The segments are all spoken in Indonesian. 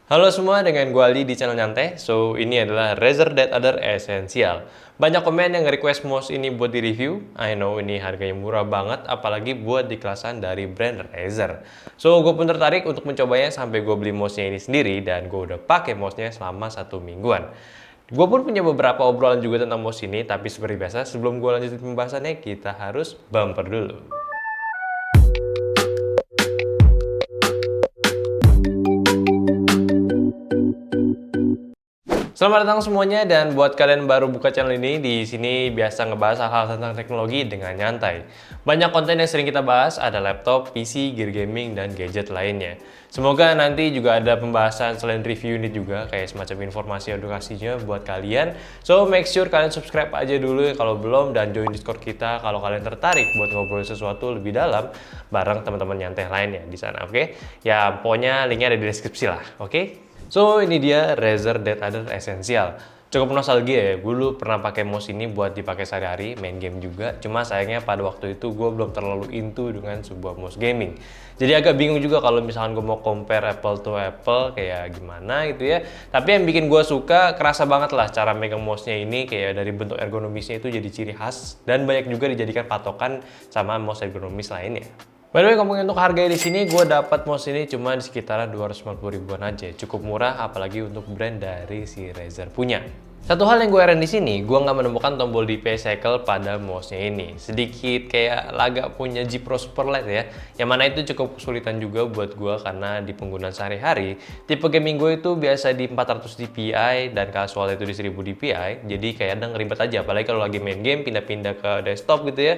Halo semua, dengan gue Ali di channel Nyantai. So, ini adalah Razer Dead Adder Essential. Banyak komen yang request mouse ini buat di review. I know ini harganya murah banget, apalagi buat di kelasan dari brand Razer. So, gue pun tertarik untuk mencobanya sampai gue beli mouse-nya ini sendiri, dan gue udah pakai mouse-nya selama 1 mingguan. Gue pun punya beberapa obrolan juga tentang mouse ini, tapi seperti biasa, sebelum gue lanjutin pembahasannya, kita harus bumper dulu. Selamat datang semuanya, dan buat kalian baru buka channel ini, di sini biasa ngebahas hal-hal tentang teknologi dengan nyantai. Banyak konten yang sering kita bahas, ada laptop, PC, gear gaming, dan gadget lainnya. Semoga nanti juga ada pembahasan selain review unit juga, kayak semacam informasi edukasinya buat kalian. So, make sure kalian subscribe aja dulu kalau belum, dan join Discord kita kalau kalian tertarik buat ngobrol sesuatu lebih dalam bareng teman-teman nyantai lainnya di sana, oke? Ya, pokoknya linknya ada di deskripsi lah, oke? So, ini dia Razer Dead Adder Essential. Cukup nostalgia ya, gue dulu pernah pakai mouse ini buat dipakai sehari-hari, main game juga. Cuma sayangnya pada waktu itu gue belum terlalu into dengan sebuah mouse gaming. Jadi agak bingung juga kalau misalkan gue mau compare Apple to Apple kayak gimana gitu ya. Tapi yang bikin gue suka, kerasa banget lah cara megang mouse-nya ini, kayak dari bentuk ergonomisnya itu jadi ciri khas. Dan banyak juga dijadikan patokan sama mouse ergonomis lainnya. By the way, ngomongin untuk harga di sini, gue dapat mouse ini cuma di sekitaran 250 ribuan aja. Cukup murah, apalagi untuk brand dari si Razer punya. Satu hal yang gue heran di sini, gue nggak menemukan tombol DPI cycle pada mouse-nya ini. Sedikit kayak laga punya G Pro Superlight ya, yang mana itu cukup kesulitan juga buat gue karena di penggunaan sehari-hari, tipe gaming gue itu biasa di 400 dpi dan casual itu di 1000 dpi, jadi kayak kadang ribet aja, apalagi kalau lagi main game pindah-pindah ke desktop gitu ya.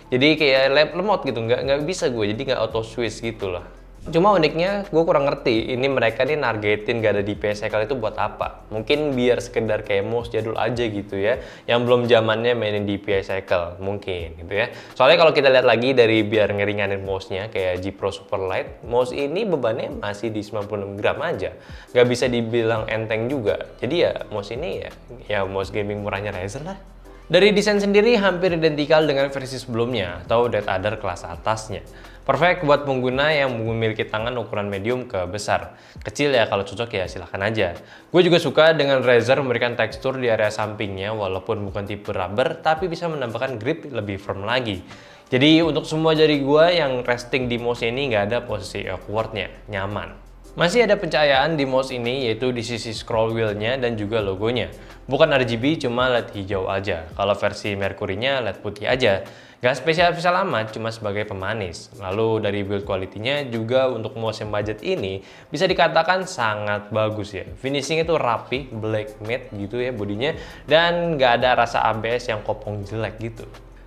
Jadi kayak lemot gitu, nggak bisa gue, jadi nggak auto switch gitu lah. Cuma uniknya, gue kurang ngerti, ini mereka nih nargetin gak ada DPI cycle itu buat apa. Mungkin biar sekedar kayak mouse jadul aja gitu ya, yang belum zamannya mainin DPI cycle, mungkin gitu ya. Soalnya kalau kita lihat lagi dari biar ngeringanin mouse-nya, kayak G Pro Superlight, mouse ini bebannya masih di 96 gram aja. Gak bisa dibilang enteng juga. Jadi ya mouse ini ya mouse gaming murahnya Razer lah. Dari desain sendiri hampir identikal dengan versi sebelumnya atau Dead Adder kelas atasnya. Perfect buat pengguna yang memiliki tangan ukuran medium ke besar. Kecil ya kalau cocok ya silahkan aja. Gue juga suka dengan Razer memberikan tekstur di area sampingnya walaupun bukan tipe rubber tapi bisa menambahkan grip lebih firm lagi. Jadi untuk semua jari gue yang resting di mouse ini nggak ada posisi awkwardnya, nyaman. Masih ada pencahayaan di mouse ini, yaitu di sisi scroll wheel-nya dan juga logonya. Bukan RGB, cuma LED hijau aja. Kalau versi Mercury-nya LED putih aja. Gak spesial-spesial amat, cuma sebagai pemanis. Lalu dari build quality-nya juga untuk mouse yang budget ini bisa dikatakan sangat bagus ya. Finishing itu rapi, black matte gitu ya bodinya, dan gak ada rasa ABS yang kopong jelek gitu.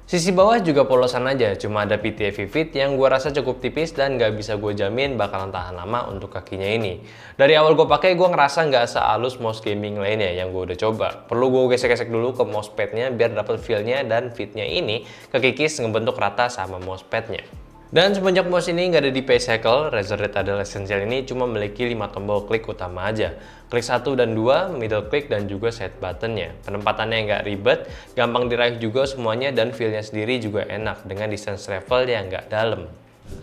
Sisi bawah juga polosan aja, cuma ada PTA Vivid yang gue rasa cukup tipis dan gak bisa gue jamin bakalan tahan lama untuk kakinya ini. Dari awal gue pakai, gue ngerasa gak sehalus mouse gaming lainnya yang gue udah coba. Perlu gue gesek-gesek dulu ke mousepadnya biar dapet feel-nya dan fitnya ini kekikis ngebentuk rata sama mousepadnya. Dan semenjak mouse ini nggak ada di cycle, Razer Dead Adder Essential ini cuma memiliki 5 tombol klik utama aja. Klik 1 dan 2, middle click, dan juga set buttonnya. Penempatannya nggak ribet, gampang diraih juga semuanya, dan feel-nya sendiri juga enak dengan distance travel yang nggak dalam.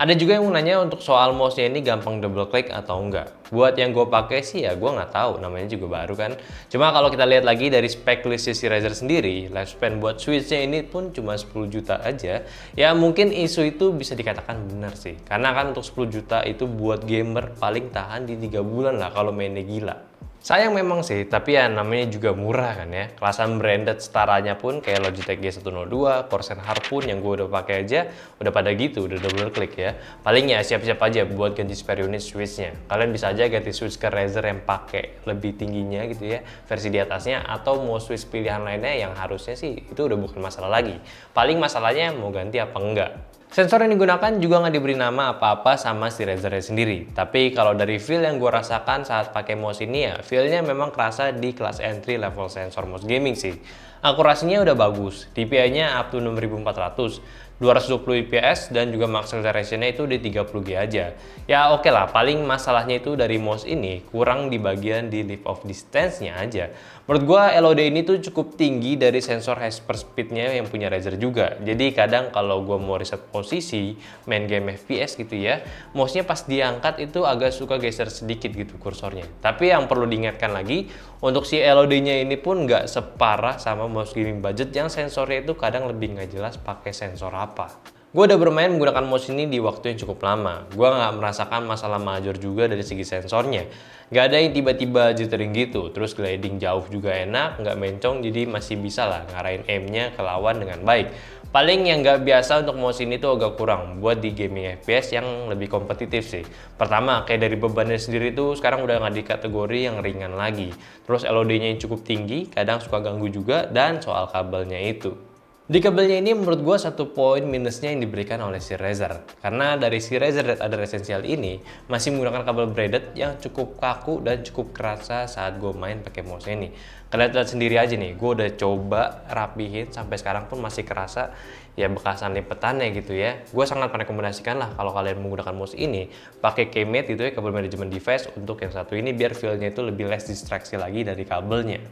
Ada juga yang mau nanya untuk soal mouse-nya ini gampang double click atau enggak. Buat yang gue pakai sih ya gue nggak tahu, namanya juga baru kan. Cuma kalau kita lihat lagi dari spek list si Razer sendiri, lifespan buat switch-nya ini pun cuma 10 juta aja. Ya mungkin isu itu bisa dikatakan benar sih. Karena kan untuk 10 juta itu buat gamer paling tahan di 3 bulan lah kalau mainnya gila. Sayang memang sih, tapi ya namanya juga murah kan ya. Kelasan branded setaranya pun kayak Logitech G102, Corsair Harpoon yang gue udah pakai aja udah pada gitu, udah double click ya. Paling ya siap-siap aja buat ganti spare unit switchnya. Kalian bisa aja ganti switch ke Razer yang pakai lebih tingginya gitu ya, versi di atasnya, atau mau switch pilihan lainnya yang harusnya sih itu udah bukan masalah lagi. Paling masalahnya mau ganti apa enggak. Sensor yang digunakan juga nggak diberi nama apa-apa sama si Razer sendiri. Tapi kalau dari feel yang gue rasakan saat pakai mouse ini ya, feel-nya memang kerasa di kelas entry level sensor mouse gaming sih. Akurasinya udah bagus, DPI-nya up to 6400. 220 fps dan juga max acceleration-nya itu di 30G aja. Ya oke lah, paling masalahnya itu dari mouse ini kurang di bagian di lift off distance-nya aja. Menurut gua LOD ini tuh cukup tinggi dari sensor hyper speed-nya yang punya Razer juga. Jadi kadang kalau gua mau reset posisi main game FPS gitu ya, mouse-nya pas diangkat itu agak suka geser sedikit gitu kursornya. Tapi yang perlu diingatkan lagi, untuk si LOD-nya ini pun nggak separah sama mouse gaming budget yang sensornya itu kadang lebih nggak jelas pakai sensor apa. Gue udah bermain menggunakan mouse ini di waktu yang cukup lama. Gue nggak merasakan masalah major juga dari segi sensornya. Nggak ada yang tiba-tiba jittering gitu. Terus gliding jauh juga enak, nggak mencong, jadi masih bisa lah ngarahin aim-nya ke lawan dengan baik. Paling yang nggak biasa untuk mouse ini tuh agak kurang buat di gaming FPS yang lebih kompetitif sih. Pertama, kayak dari bebannya sendiri tuh sekarang udah nggak di kategori yang ringan lagi. Terus LOD-nya yang cukup tinggi, kadang suka ganggu juga, dan soal kabelnya itu. Di kabelnya ini menurut gue satu poin minusnya yang diberikan oleh si Razer. Karena dari si Razer Dead Other Essential ini masih menggunakan kabel braided yang cukup kaku dan cukup kerasa saat gue main pakai mouse ini. Kalian lihat sendiri aja nih, gue udah coba rapihin sampai sekarang pun masih kerasa ya bekasan lipetannya gitu ya. Gue sangat merekomendasikan lah kalau kalian menggunakan mouse ini pakai Keymate gitu ya, kabel management device untuk yang satu ini biar feel-nya itu lebih less distraksi lagi dari kabelnya.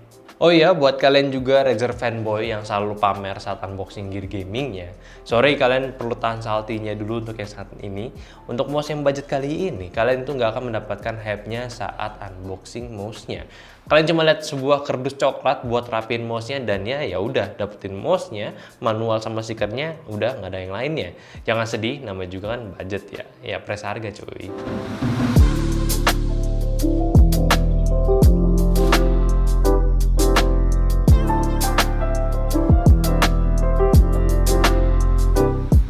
Oh iya, buat kalian juga Razer fanboy yang selalu pamer saat unboxing gear gamingnya, sorry kalian perlu tahan saltinya dulu untuk yang saat ini. Untuk mouse yang budget kali ini, kalian tuh nggak akan mendapatkan hype-nya saat unboxing mouse-nya. Kalian cuma lihat sebuah kardus coklat buat rapiin mouse-nya dan ya udah dapetin mouse-nya, manual sama stikernya, udah nggak ada yang lainnya. Jangan sedih, namanya juga kan budget ya. Ya press harga cuy.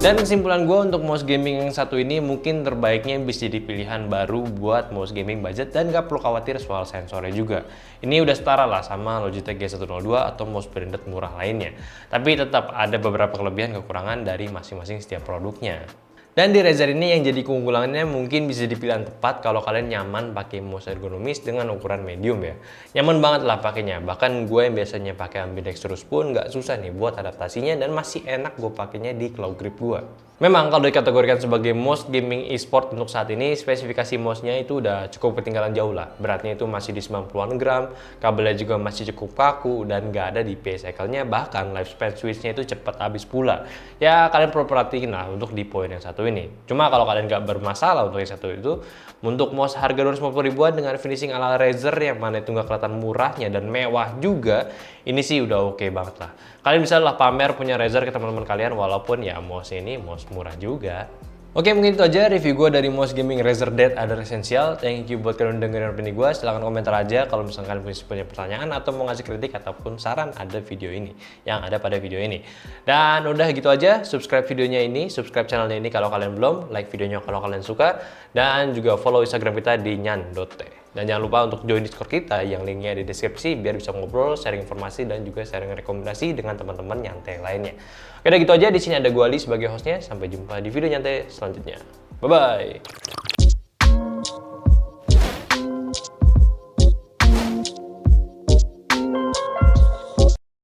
Dan kesimpulan gue untuk mouse gaming yang satu ini mungkin terbaiknya bisa jadi pilihan baru buat mouse gaming budget dan gak perlu khawatir soal sensornya juga. Ini udah setara lah sama Logitech G102 atau mouse branded murah lainnya. Tapi tetap ada beberapa kelebihan kekurangan dari masing-masing setiap produknya. Dan di Razer ini yang jadi keunggulannya mungkin bisa dipilihan tepat kalau kalian nyaman pakai mouse ergonomis dengan ukuran medium ya. Nyaman banget lah pakainya. Bahkan gue yang biasanya pakai ambidextrous pun nggak susah nih buat adaptasinya dan masih enak gue pakainya di claw grip gue. Memang kalau dikategorikan sebagai mouse gaming e-sport untuk saat ini, spesifikasi mouse-nya itu udah cukup ketinggalan jauh lah. Beratnya itu masih di 90-an gram, kabelnya juga masih cukup kaku, dan nggak ada DPI cycle-nya, bahkan lifespan switch-nya itu cepat habis pula. Ya kalian perlu perhatiin lah untuk di poin yang satu ini. Cuma kalau kalian nggak bermasalah untuk yang satu itu, untuk mouse harga 250 ribuan dengan finishing ala Razer yang mana itu nggak kelihatan murahnya dan mewah juga, ini sih udah oke banget lah. Kalian bisa lah pamer punya Razer ke teman-teman kalian walaupun ya mouse ini mouse murah juga. Oke, mungkin itu aja review gue dari mouse gaming Razer Dead Other Essential. Thank you buat kalian dengerin opini gue. Silahkan komentar aja kalau misalkan kalian punya pertanyaan atau mau ngasih kritik ataupun saran ada video ini yang ada pada video ini. Dan udah gitu aja, subscribe videonya ini, subscribe channelnya ini kalau kalian belum, like videonya kalau kalian suka, dan juga follow Instagram kita di nyan.t. Dan jangan lupa untuk join Discord kita yang linknya di deskripsi biar bisa ngobrol, sharing informasi, dan juga sharing rekomendasi dengan teman-teman nyantai lainnya. Oke, udah gitu aja. Di sini ada gue Ali sebagai hostnya. Sampai jumpa di video nyantai selanjutnya. Bye-bye!